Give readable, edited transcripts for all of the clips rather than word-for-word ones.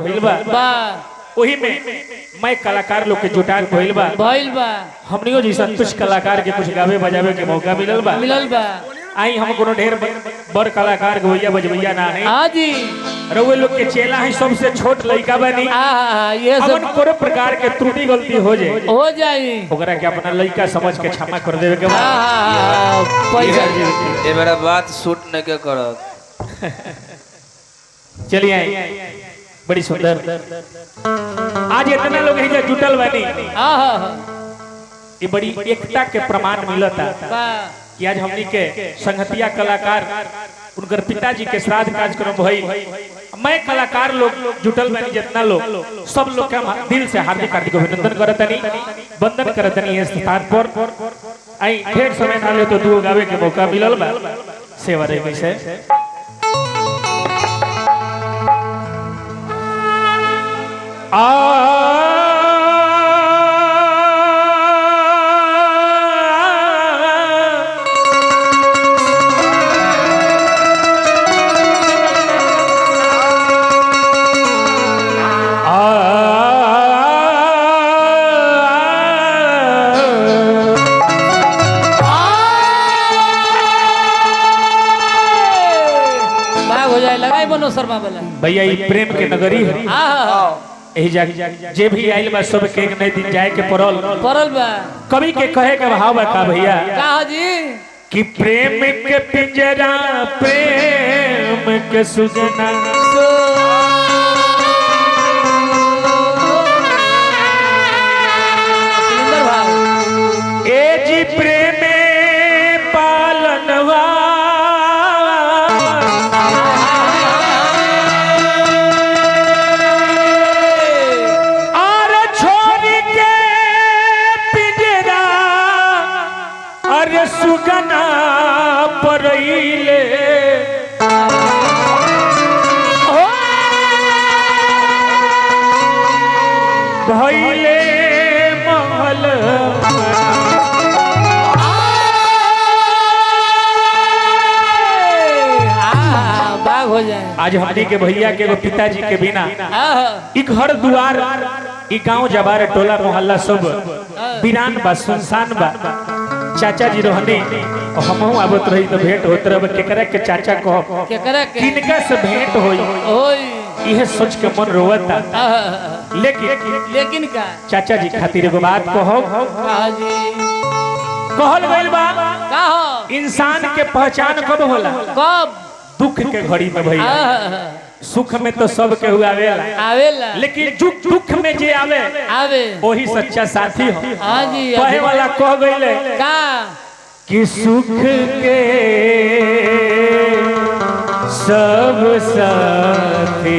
भइल बा वही में मैं कलाकार लोग के जुटान भइल बा हमनियो जी संतुष्ट कलाकार के कुछ गावे बजावे के मौका मिलल बा आई हम कोनो ढेर बड़ कलाकार गवैया बजवैया ना है हां जी रउए लोग के चेला है सबसे छोट लड़का बनी ये सब कोनो प्रकार के त्रुटि गलती हो जाई ओकरा के अपना लड़का समझ के क्षमा कर देवे के पैसा ये मेरा बात शूट न के करत चलिए बड़ी सुंदर आज इतना लोग है जुटल बानी ये बड़ी एकता के प्रमाण मिलता कि आज हमनी के संगतिया कलाकार उनकर पिताजी के श्राद्ध कार्यक्रम भई मैं कलाकार लोग जुटल बानी जितना लोग सब लोग के दिल से हार्दिक हार्दिक अभिनंदन करतनी वंदन करतनी इस स्थान पर आई ढेर समय ना ले तो दू गावे के मौका मिलल बा सेवा रे कैसे भैया प्रेम के नगरी है जे भी आइल बा सब के नहीं दिन जाए के परल बा कवि के कहे के भाव बा का भैया का जी कि प्रेम के पिंजरा प्रेम के सुजना ए जी प्रेम पालनवा सुगना परइले भइले महल बाग हो जाए आज हमनी के भैया के पिताजी के बिना ई घर दुआर ई गांव जबार टोला मोहल्ला सब वीरान बा सुनसान बा चाचा जी रहने हमहू आवत रही तो भेंट होत रह केकरा के चाचा कह किनका से भेंट होई यह सोच के मन रोवता लेकिन का चाचा जी खातिर एगो बात कहो कहल गइल बा इंसान के पहचान कब होला कब दुख के घड़ी में भैया सुख में तो सब के हुआ आवेला लेकिन दुख में जे आवे वही सच्चा साथी हो हां जी कहे वाला कह गइले का कि सुख के सब साथी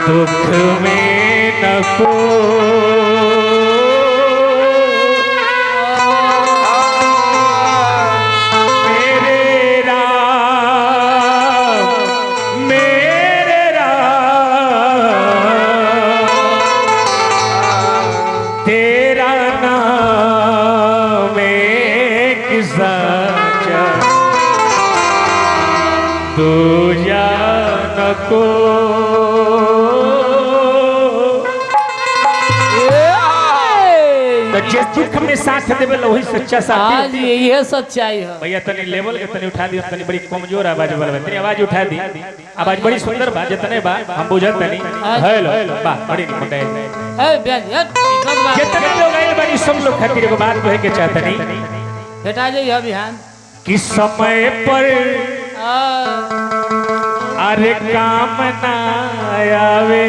दुख में न को को तो जिस दुख में साथ देवे वही सच्चा साथी हां जी ये सच्चाई है भैया तनी लेवल के तनी उठा दी तनी बड़ी कमजोर आवाज वाला तनी आवाज उठा दी आवाज बड़ी सुंदर बा जतने बा हम बुझत तनी हेलो बा बड़ी निकटे ए जितने लोग आइल बड़ी सब लोग खातिर एगो बात कहे के चाहतनी बेटा जी अभियान कि समय पर अरे काम ना आवे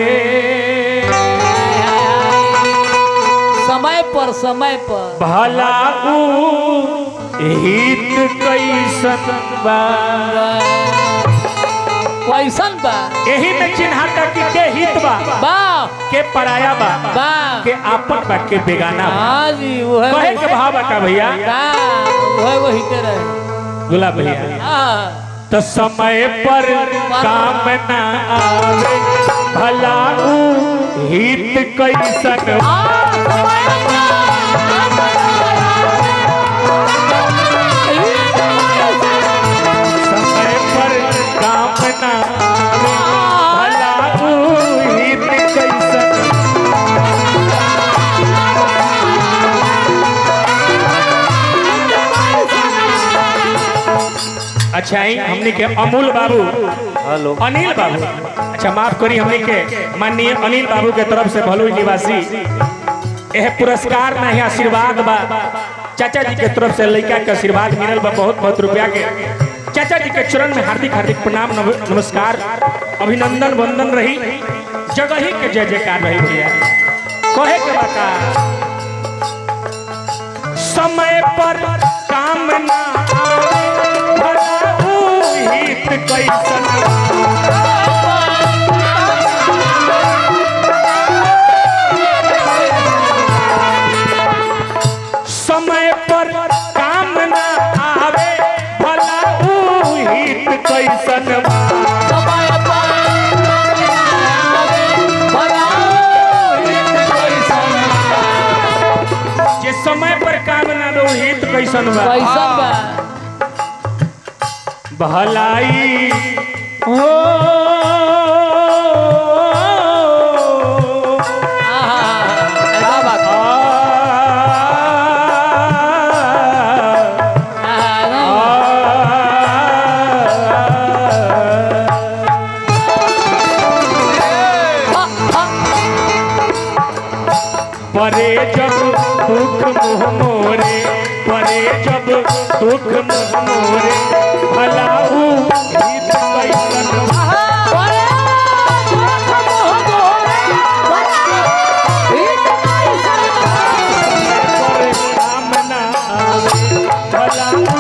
समय पर भला हित कैसन बा यही में चिन्हाता कि के हित बा के पराया बा के आपन बा के बेगाना हां जी वो है कहे के भाव का भैया वो हिते रहे गुलाब भैया तो समय पर काम ना आवे भला हित कैसन समय पर काम ना अच्छा ही हमने के अमूल बाबू हेलो अनिल बाबू अच्छा माफ करी हमने के माननीय अनिल बाबू के तरफ से भलुई निवासी यह पुरस्कार नहीं आशीर्वाद बा चाचा जी के तरफ से लड़का के आशीर्वाद मिलल बा बहुत बहुत रुपया के चाचा जी के चरण में हार्दिक हार्दिक प्रणाम नमस्कार अभिनंदन वंदन रही जगह ही के जय जयकार रही भैया कहे के बता समय पर काम ना हित कैसन समय पर काम ना आवे भला हित कैसन समय पर भला हित कैसन जे समय पर काम ना दो हित कैसन बा कैसन बा भलाई हो ऐसा बात परे जब दुख मुँह मोरे परे जब दुख मुँह मोरे भलाऊ हित कैसन पर काम ना आवे भलाऊ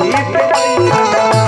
हित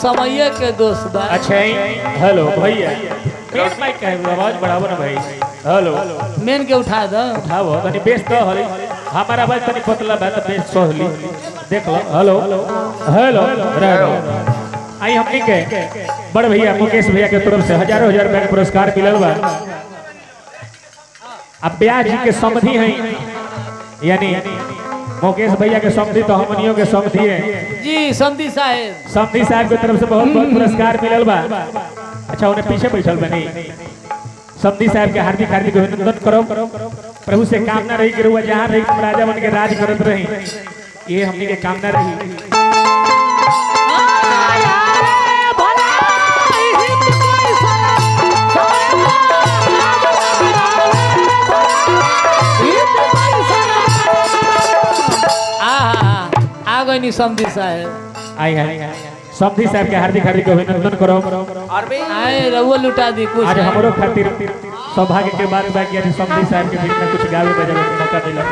समय के दोस्त बा अच्छा हेलो भैया बेस माइक का आवाज बढ़ाओ ना भाई हेलो मेन के उठा दो उठाओ तनी बेस तो हरे हमारा आवाज तनी पतला बा तो बेस सोहली देख लो हेलो हेलो आई हमनी के बड़ भैया मुकेश भैया के तरफ से हजारों हजार रुपया के पुरस्कार मिलल बा अब ब्याह जी के समधि हैं यानी मुकेश भैया के समधि तो हमनियों के समधि है जी समधी साहेब समधी साहब की तरफ से बहुत बहुत पुरस्कार मिलल बा अच्छा उन्हें पीछे बैठल बनी समधी साहब के हार्दिक हार्दिक अभिनंदन करो प्रभु से कामना रही कि रुआ जहाँ रही राजा बन के राज करत रही ये हमनी के कामना रही आ गई समधी साहेब आई है समधी साहब के हार्दिक हार्दिक अभिनंदन करो आए रउआ लुटा दी कुछ आज हमारो खातिर सौभाग्य के बात बा कि आज समधी साहब के बीच में कुछ गावे बजावे के मौका मिला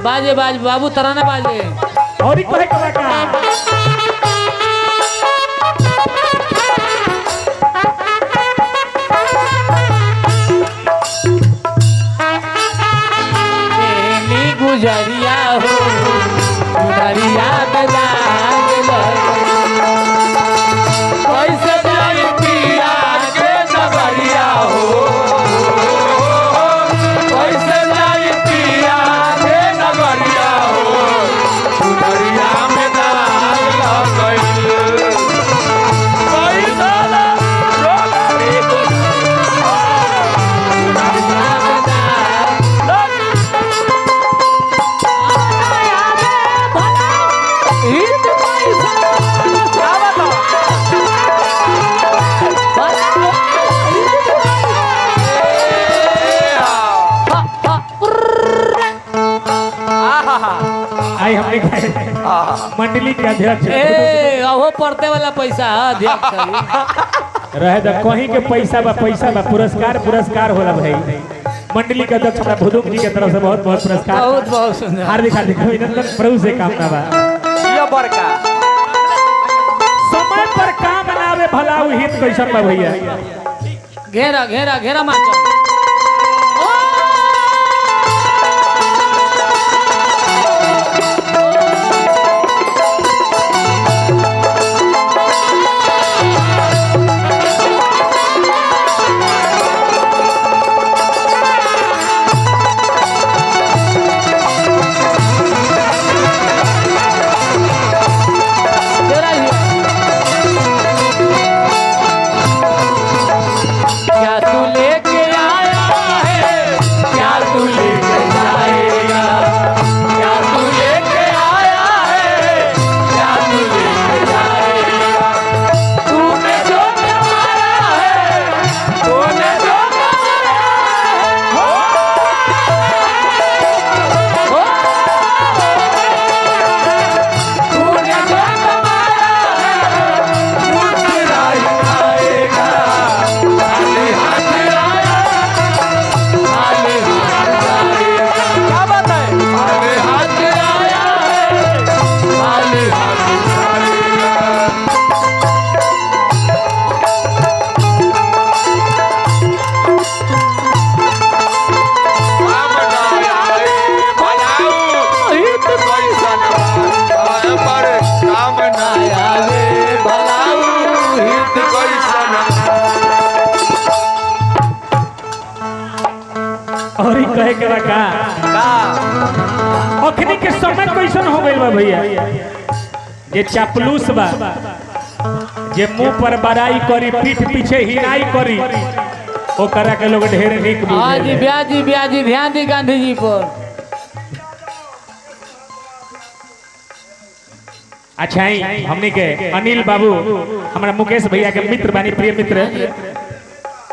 बाजे बाज बाबू तराना बाजे और ही कहे के का गुजरिया हो गुजरिया बजा कैसे जाई पिया के नगरिया हो कैसे जाई पिया के नगरिया हो गुजरिया में दाग लग गई पैसा रोगरी गुजरिया में दाग लग आई हमने मंडली के अध्यक्ष ए अहो पड़ते वाला पैसा अध्यक्ष रहे द कहीं के पैसा बा पुरस्कार होला भाई। मंडली के अध्यक्ष हमरा भुदुक जी के तरफ से बहुत बहुत पुरस्कार, बहुत बहुत सुंदर, हार्दिक अभिनंदन, प्रभु से कामना बा। ये बड़का समय पर काम बनावे भला हित कैसन बा भैया। घेरा घेरा घेरा मास्टर और ही कहे के का अखनी के समय कैसन हो गइल बा भैया। जे चापलूस बा, जे मुंह पर बड़ाई करी, पीठ पीछे हिनाई करी, ओकरा के लोग ढेर निक बुझे। हां जी ब्याजी ध्यान दी गांधी जी पर। अच्छा ही हमने के अनिल बाबू हमारा मुकेश भैया के मित्र बानी, प्रिय मित्र,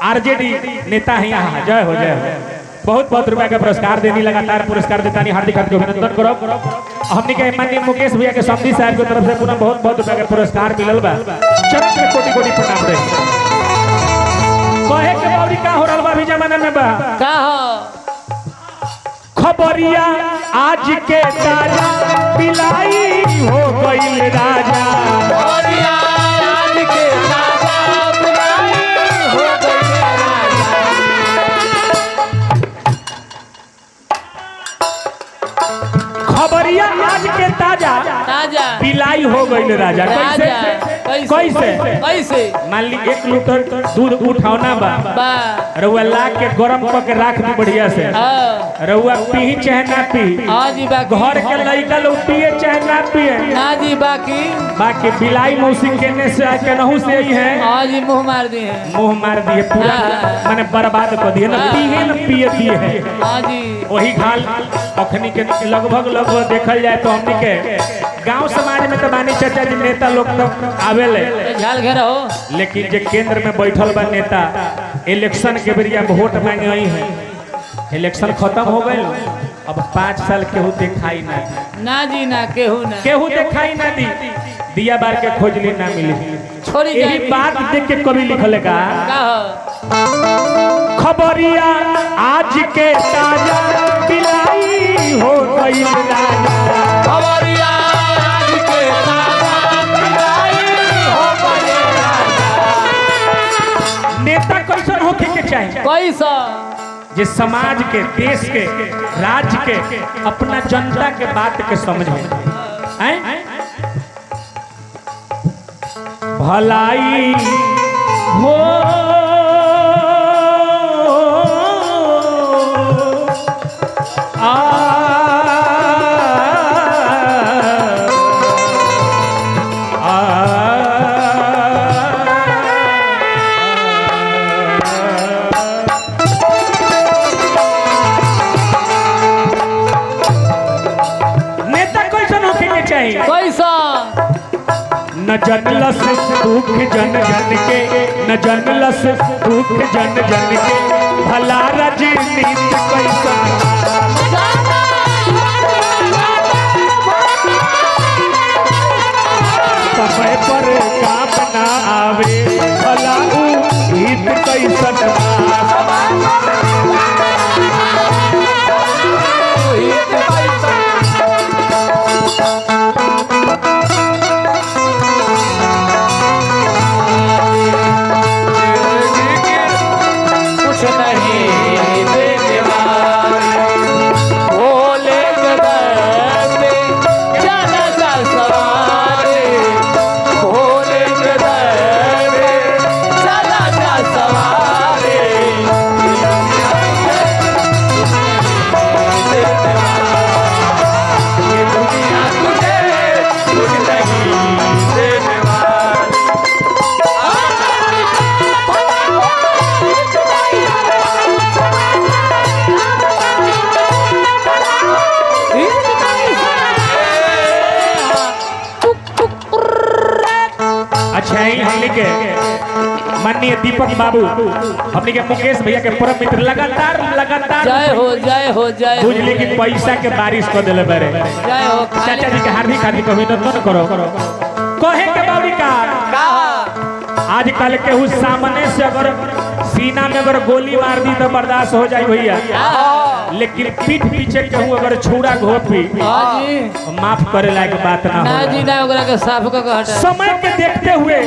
आरजेडी नेता है यहाँ। जय हो जय हो। बहुत बहुत रुपया का पुरस्कार देनी, लगातार पुरस्कार देता नहीं, हार्दिक हार्दिक अभिनंदन करो। हमने के माननीय मुकेश भैया के समधी साहब की तरफ से पुनः बहुत बहुत रुपया का पुरस्कार मिलल बा। चरण में कोटि कोटि प्रणाम रहे। कहे के बावरी का हो रहल बा अभी जमाना में बा का हो खबरिया आज के ताजा बिलाई हो गइल राजा। खबरिया आज के ताजा बिलाई हो गइल राजा। खबरिया आज के ताजा ताजा बिलाई हो गइल राजा। कैसे मान ली 1 लीटर दूध उठावना बा, रउआ ला के गरम क के राख दी बढ़िया से, रउआ पी चाहे ना पी, हां जी बाकी घर के लइका लोग पिए चाहे ना पिए, ना जी बाकी बिलाई मौसी केने से केनहू से ही है। हां जी मुंह मार दिए, पूरा माने बर्बाद कर दिए ना, पिए ना पिए दिए है। हां जी वही हाल अखनी के लगभग देखल जाए तो हमनी के गांव समाज में तो बानी चाचा जी नेता लोग तो आवेले, झाल घेरा हो, लेकिन जे केंद्र में बैठल बा नेता इलेक्शन के बेरिया वोट मांगे आई है। इलेक्शन खत्म हो गए, अब 5 साल केहू दिखाई ना जी ना केहू दिखाई ना दी, दिया बार के खोजली ना मिली। छोड़ी यही बात देख के कवि लिखले का खबरिया आज के ताजा बिलाई हो गई राजा। खबरिया आज के ताजा बिलाई हो गई राजा। नेता कैसन होके के चाहिए? कैसा जे समाज के, देश के, राज्य के, अपना जनता के बात के समझे, भलाई हो कैसा न जनलस दुख जन जन के, न जनलस दुख जन जन के, भला राजनीति कैसा अच्छा ही हमने के माननीय दीपक बाबू हमने के मुकेश भैया के परम मित्र लगातार जय हो जय हो जय हो बुझली कि पैसा के बारिश कर दिले बारे जय हो चाचा जी के हार्दिक हार्दिक अभिनंदन करो कहे के बावरी का आजकल केहू सामने से अगर सीना में अगर गोली मार दी तो बर्दाश्त हो जाए भैया, लेकिन पीठ पीछे केहू अगर छुरा घोपी हाँ जी माफ करे लायक बात ना ना हो। जी ना ओकरा के साफ क के हटा समय के देखते हुए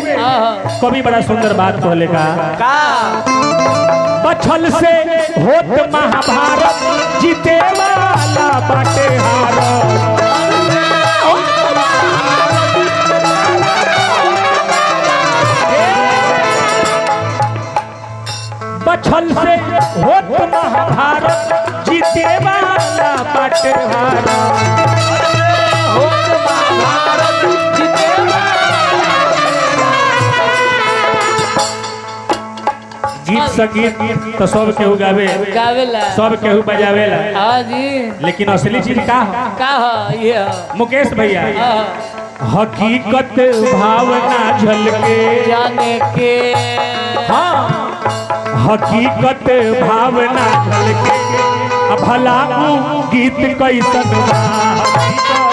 कभी बड़ा सुंदर बात कहले का बछल से होत महाभारत जीते वाला बाटे हार बछल से होत महाभारत जीते वाला बाटे हार गीत संगीत तो सब केहू गावे गावेला सब केहू बजावेला हाँ जी लेकिन असली चीज का है? का हो ये मुकेश भैया हाँ, हकीकत भावना झलके जाने के हाँ हकीकत भावना झलके भला ऊ गीत कैसन बा।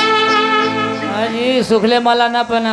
हाँ जी सुखले माला ना पहना